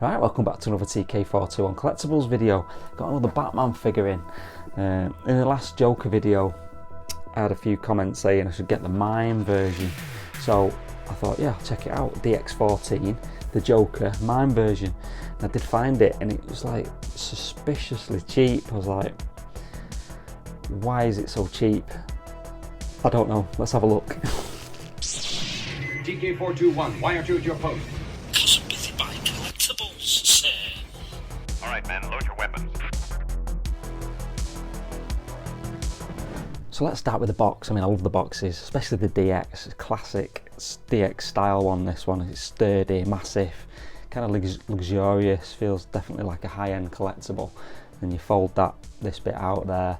Right, welcome back to another TK42 Collectibles video. Got another Batman figure in. In the last Joker video, I had a few comments saying I should get the MIME version. So I thought, yeah, I'll check it out. DX14, the Joker MIME version. And I did find it, and it was like suspiciously cheap. I was like, why is it so cheap? I don't know. Let's have a look. TK421, why aren't you at your post? Because I'm busy buying collectibles, sir. Alright, men, load your weapons. So let's start with the box. I mean, I love the boxes, especially the DX. It's a classic DX style one, this one. It's sturdy, massive, kind of luxurious, feels definitely like a high-end collectible. Then you fold this bit out there,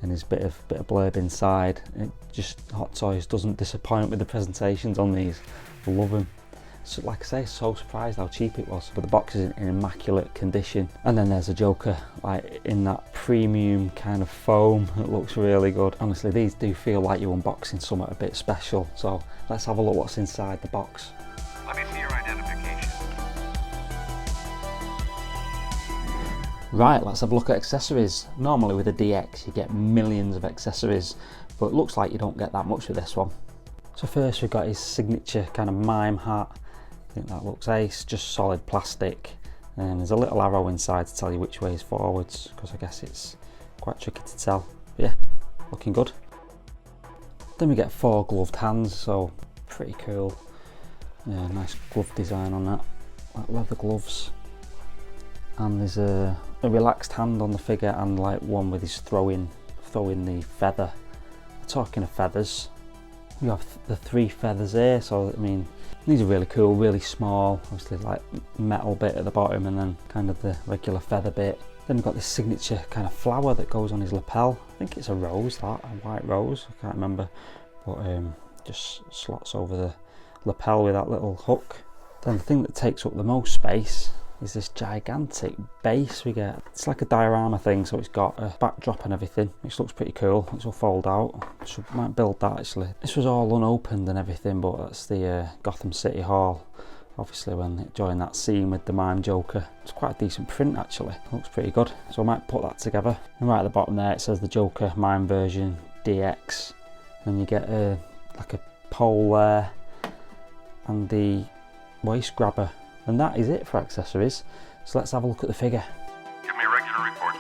and there's a bit of blurb inside. It just, Hot Toys doesn't disappoint with the presentations on these. I love them. So, like I say, so surprised how cheap it was. But the box is in immaculate condition. And then there's a Joker, like in that premium kind of foam. It looks really good. Honestly, these do feel like you're unboxing something a bit special. So let's have a look what's inside the box. Let me see your identification. Right, let's have a look at accessories. Normally with a DX, you get millions of accessories, but it looks like you don't get that much with this one. So first we've got his signature kind of MIME hat. I think that looks ace, just solid plastic. And there's a little arrow inside to tell you which way is forwards, because I guess it's quite tricky to tell. But yeah, looking good. Then we get 4 gloved hands, so pretty cool. Yeah, nice glove design on that, like leather gloves. And there's a relaxed hand on the figure, and like one with his throwing the feather. Talking of feathers, we have the 3 feathers here, so I mean, these are really cool, really small, obviously like metal bit at the bottom and then kind of the regular feather bit. Then we've got this signature kind of flower that goes on his lapel. I think it's a rose, a white rose, I can't remember, but just slots over the lapel with that little hook. Then the thing that takes up the most space is this gigantic base we get. It's like a diorama thing, so it's got a backdrop and everything, which looks pretty cool. It's all fold out. Might build that actually. This was all unopened and everything, but that's the Gotham City Hall. Obviously when during that scene with the MIME Joker. It's quite a decent print actually. Looks pretty good. So I might put that together. And right at the bottom there it says the Joker MIME version DX. And you get like a pole there and the waist grabber. And that is it for accessories. So let's have a look at the figure. Give me regular reports,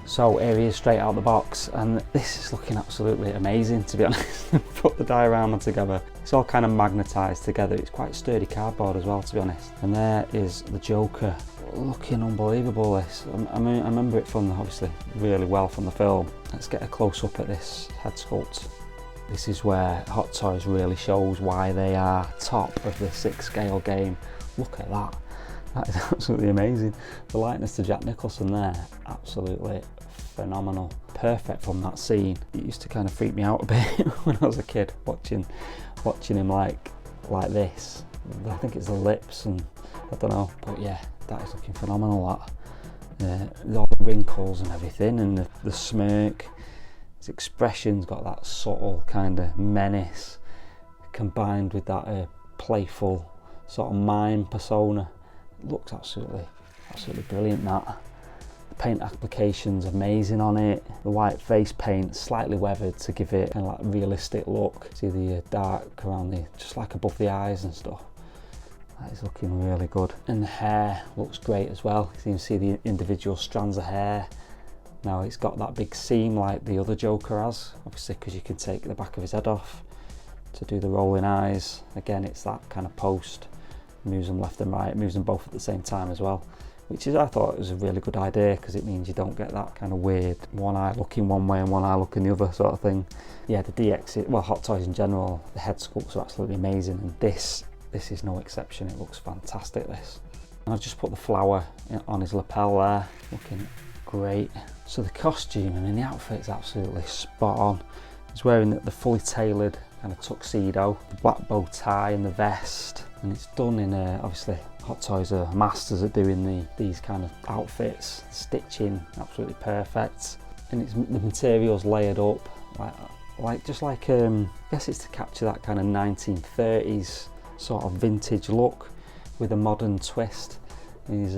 please. So here he is straight out the box, and this is looking absolutely amazing, to be honest. Put the diorama together. It's all kind of magnetised together. It's quite sturdy cardboard as well, to be honest. And there is the Joker. Looking unbelievable, this. I mean, I remember it from, obviously, really well from the film. Let's get a close up at this head sculpt. This is where Hot Toys really shows why they are top of the 6 scale game. Look at that. That is absolutely amazing. The likeness to Jack Nicholson there, absolutely phenomenal. Perfect from that scene. It used to kind of freak me out a bit when I was a kid, watching him like this. I think it's the lips and I don't know, but yeah, that is looking phenomenal, that. All the wrinkles and everything, and the smirk. His expression's got that subtle kind of menace combined with that playful sort of mime persona. It looks absolutely brilliant, that. The paint application's amazing on it. The white face paint slightly weathered to give it kind of like realistic look. See the dark around just like above the eyes and stuff. That is looking really good. And the hair looks great as well. You can see the individual strands of hair. Now it's got that big seam like the other Joker has, obviously because you can take the back of his head off to do the rolling eyes. Again, it's that kind of post, moves them left and right, moves them both at the same time as well, which is, I thought it was a really good idea because it means you don't get that kind of weird one eye looking one way and one eye looking the other sort of thing. Yeah, the DX, well, Hot Toys in general, the head sculpts are absolutely amazing, and this is no exception. It looks fantastic, this. And I've just put the flower on his lapel there, looking great. So the costume, I mean, the outfit's absolutely spot on. He's wearing the fully tailored kind of tuxedo, the black bow tie and the vest, and it's done in obviously Hot Toys are masters at doing these kind of outfits. The stitching absolutely perfect, and the material's layered up like I guess it's to capture that kind of 1930s sort of vintage look with a modern twist. His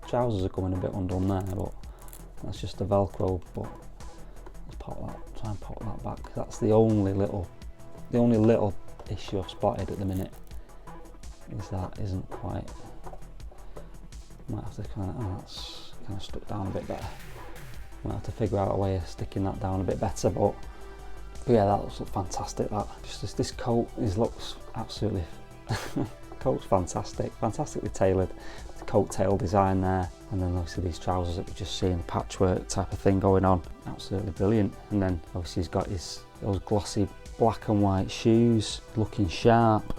trousers are coming a bit undone there, but that's just the Velcro. But let's try and pop that back. That's the only little issue I've spotted at the minute, is that isn't quite. Might have to that's kind of stuck down a bit better. Might have to figure out a way of sticking that down a bit better, but yeah, that looks fantastic. That just this coat looks absolutely coat's fantastic, fantastically tailored. The coat tail design there, and then obviously these trousers that we just see in the patchwork type of thing going on, absolutely brilliant. And then obviously he's got those glossy black and white shoes, looking sharp,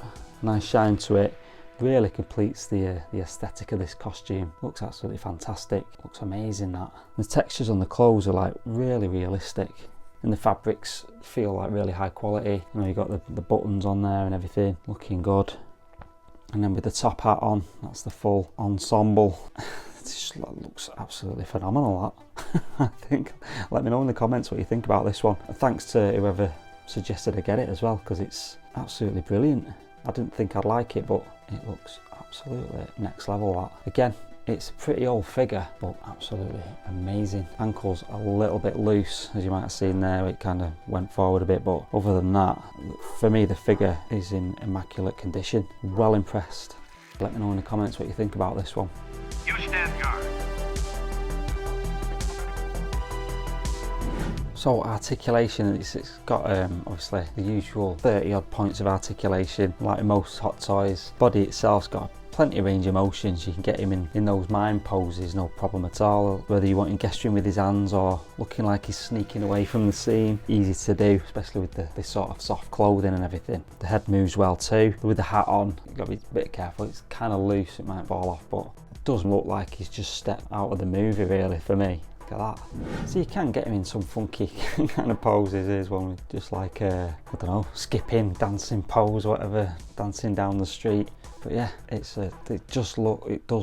nice shine to it. Really completes the aesthetic of this costume. Looks absolutely fantastic, looks amazing. That the textures on the clothes are like really realistic, and the fabrics feel like really high quality. You know, you've got the buttons on there and everything, looking good. And then with the top hat on, that's the full ensemble. It just looks absolutely phenomenal, that. I think. Let me know in the comments what you think about this one. And thanks to whoever suggested I get it as well, because it's absolutely brilliant. I didn't think I'd like it, but it looks absolutely next level, that. Again, it's a pretty old figure, but absolutely amazing. Ankle's a little bit loose, as you might have seen there. It kind of went forward a bit, but other than that, for me, the figure is in immaculate condition. Well impressed. Let me know in the comments what you think about this one. You stand guard. So articulation, it's got obviously the usual 30 odd points of articulation, like most hot toys. Body itself's got plenty of range of motions. You can get him in those mime poses, no problem at all. Whether you want him gesturing with his hands or looking like he's sneaking away from the scene, easy to do, especially with this sort of soft clothing and everything. The head moves well too. With the hat on, you've got to be a bit careful. It's kind of loose, it might fall off, but it doesn't look like he's just stepped out of the movie really for me. Look at that. So you can get him in some funky kind of poses. Here's one with just like I don't know, skipping, dancing pose, whatever, dancing down the street. But yeah, it does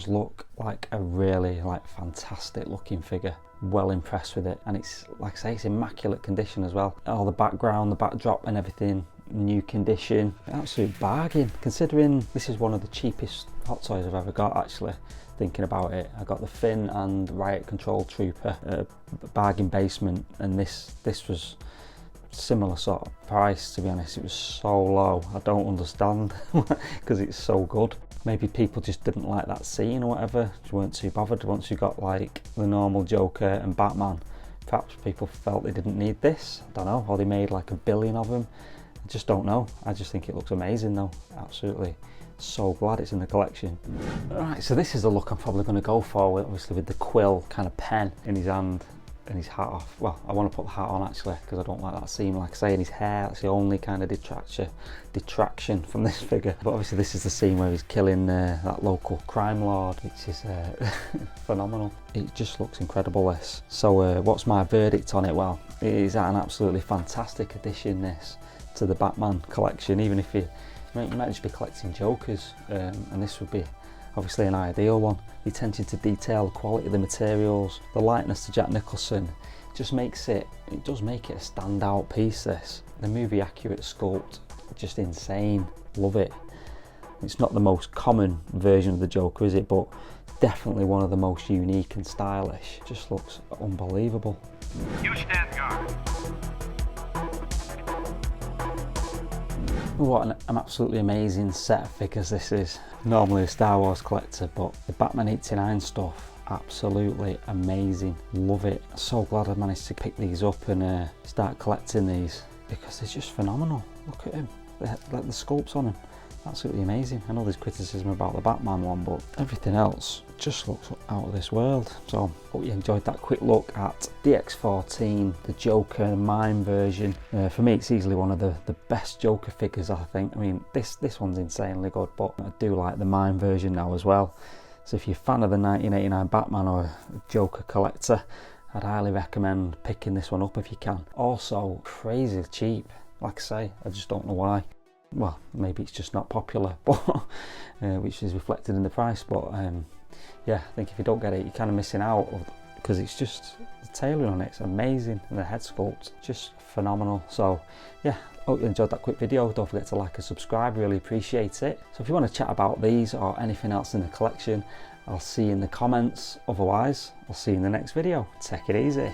look like a really fantastic looking figure. Well impressed with it, and it's like I say, it's immaculate condition as well. All the background, the backdrop and everything, new condition. Absolute bargain, considering this is one of the cheapest hot toys I've ever got actually. Thinking about it, I got the Finn and Riot Control Trooper at a bargain basement, and this was similar sort of price, to be honest. It was so low, I don't understand, because it's so good. Maybe people just didn't like that scene or whatever, just weren't too bothered. Once you got like the normal Joker and Batman, perhaps people felt they didn't need this, I don't know, or they made like 1 billion of them. I just don't know. I just think it looks amazing though, absolutely. So glad it's in the collection. Alright, so this is the look I'm probably going to go for, obviously with the quill kind of pen in his hand and his hat off. Well, I want to put the hat on actually, because I don't like that seam, like I say, in his hair. That's the only kind of detraction from this figure. But obviously this is the scene where he's killing that local crime lord, which is phenomenal. It just looks incredible, this. So what's my verdict on it? Well, it is an absolutely fantastic addition, this, to the Batman collection. Even if you might just be collecting Jokers, and this would be obviously an ideal one. The attention to detail, the quality of the materials, the likeness to Jack Nicholson, just makes it does make it a standout piece, this. The movie accurate sculpt, just insane, love it. It's not the most common version of the Joker, is it, but definitely one of the most unique and stylish. Just looks unbelievable. You stand guard. What an absolutely amazing set of figures this is. Normally a Star Wars collector, but the Batman 89 stuff, absolutely amazing. Love it. So glad I managed to pick these up and start collecting these, because they're just phenomenal. Look at him, the sculpts on him, absolutely amazing. I know there's criticism about the Batman one, but everything else just looks out of this world. So hope you enjoyed that quick look at DX14, the Joker MIME version. For me, it's easily one of the best Joker figures, I think. I mean, this one's insanely good, but I do like the MIME version now as well. So if you're a fan of the 1989 Batman or a Joker collector, I'd highly recommend picking this one up if you can. Also, crazy cheap, like I say, I just don't know why. Well, maybe it's just not popular, but which is reflected in the price, but yeah, I think if you don't get it, you're kind of missing out. because it's just, the tailoring on it's amazing, and the head sculpt just phenomenal. So yeah, hope you enjoyed that quick video. Don't forget to like and subscribe, really appreciate it. So if you want to chat about these or anything else in the collection, I'll see you in the comments. Otherwise, I'll see you in the next video. Take it easy.